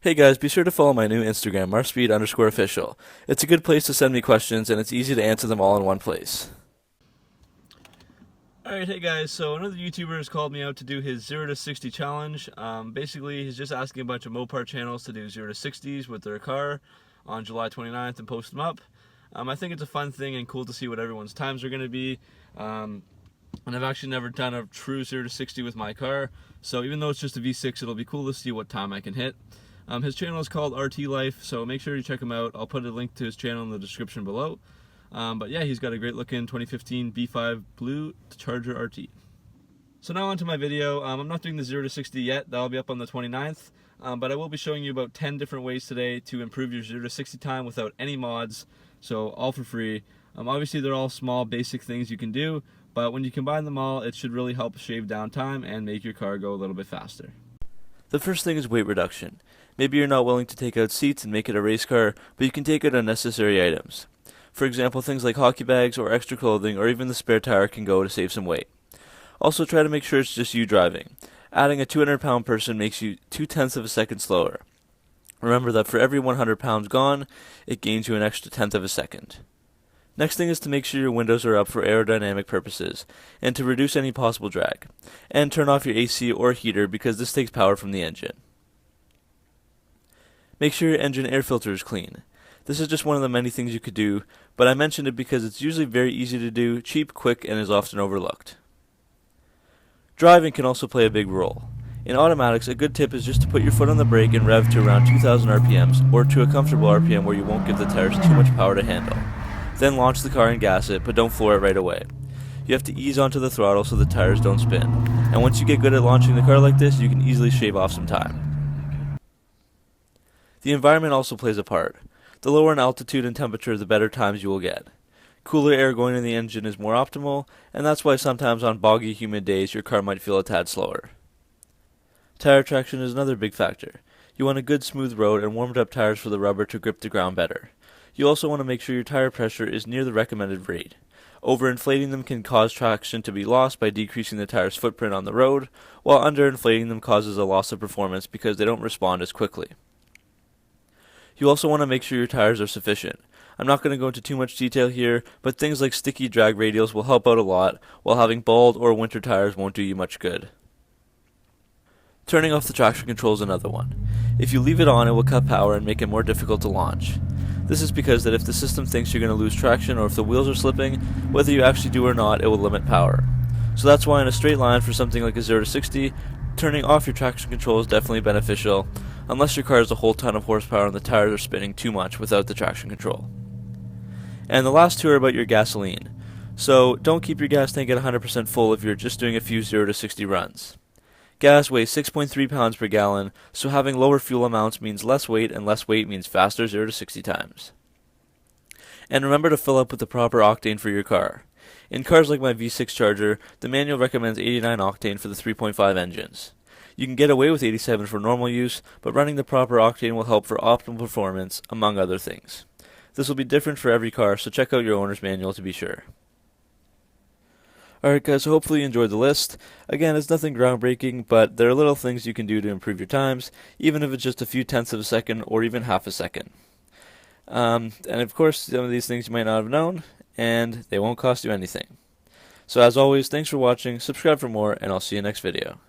Hey guys, be sure to follow my new Instagram, Marspeed_official. It's a good place to send me questions, and it's easy to answer them all in one place. Alright, hey guys, so another YouTuber has called me out to do his 0 to 60 challenge. Basically, he's just asking a bunch of Mopar channels to do 0 to 60s with their car on July 29th and post them up. I think it's a fun thing and cool to see what everyone's times are going to be. And I've actually never done a true 0 to 60 with my car, so even though it's just a V6, it'll be cool to see what time I can hit. His channel is called RT Life, so make sure you check him out. I'll put a link to his channel in the description below. But yeah, he's got a great looking 2015 B5 Blue Charger RT. So now onto my video. I'm not doing the 0 to 60 yet. That'll be up on the 29th. But I will be showing you about 10 different ways today to improve your 0 to 60 time without any mods, so all for free. Obviously they're all small basic things you can do, but when you combine them all, it should really help shave down time and make your car go a little bit faster. The first thing is weight reduction. Maybe you're not willing to take out seats and make it a race car, but you can take out unnecessary items. For example, things like hockey bags or extra clothing or even the spare tire can go to save some weight. Also try to make sure it's just you driving. Adding a 200-pound person makes you 0.2 of a second slower. Remember that for every 100 pounds gone, it gains you an extra 1/10 of a second. Next thing is to make sure your windows are up for aerodynamic purposes, and to reduce any possible drag. And turn off your AC or heater because this takes power from the engine. Make sure your engine air filter is clean. This is just one of the many things you could do, but I mentioned it because it's usually very easy to do, cheap, quick, and is often overlooked. Driving can also play a big role. In automatics, a good tip is just to put your foot on the brake and rev to around 2,000 RPMs, or to a comfortable RPM where you won't give the tires too much power to handle. Then launch the car and gas it, but don't floor it right away. You have to ease onto the throttle so the tires don't spin. And once you get good at launching the car like this, you can easily shave off some time. The environment also plays a part. The lower in altitude and temperature, the better times you will get. Cooler air going in the engine is more optimal, and that's why sometimes on boggy, humid days your car might feel a tad slower. Tire traction is another big factor. You want a good smooth road and warmed up tires for the rubber to grip the ground better. You also want to make sure your tire pressure is near the recommended rate. Overinflating them can cause traction to be lost by decreasing the tire's footprint on the road, while underinflating them causes a loss of performance because they don't respond as quickly. You also want to make sure your tires are sufficient. I'm not going to go into too much detail here, but things like sticky drag radials will help out a lot, while having bald or winter tires won't do you much good. Turning off the traction control is another one. If you leave it on, it will cut power and make it more difficult to launch. This is because that if the system thinks you're going to lose traction or if the wheels are slipping, whether you actually do or not, it will limit power. So that's why in a straight line for something like a 0 to 60, turning off your traction control is definitely beneficial, unless your car has a whole ton of horsepower and the tires are spinning too much without the traction control. And the last two are about your gasoline. So don't keep your gas tank at 100% full if you're just doing a few 0 to 60 runs. Gas weighs 6.3 pounds per gallon, so having lower fuel amounts means less weight, and less weight means faster 0 to 60 times. And remember to fill up with the proper octane for your car. In cars like my V6 Charger, the manual recommends 89 octane for the 3.5 engines. You can get away with 87 for normal use, but running the proper octane will help for optimal performance, among other things. This will be different for every car, so check out your owner's manual to be sure. Alright guys, so hopefully you enjoyed the list. Again, it's nothing groundbreaking, but there are little things you can do to improve your times, even if it's just a few tenths of a second or even half a second. And of course, some of these things you might not have known, and they won't cost you anything. So as always, thanks for watching, subscribe for more, and I'll see you next video.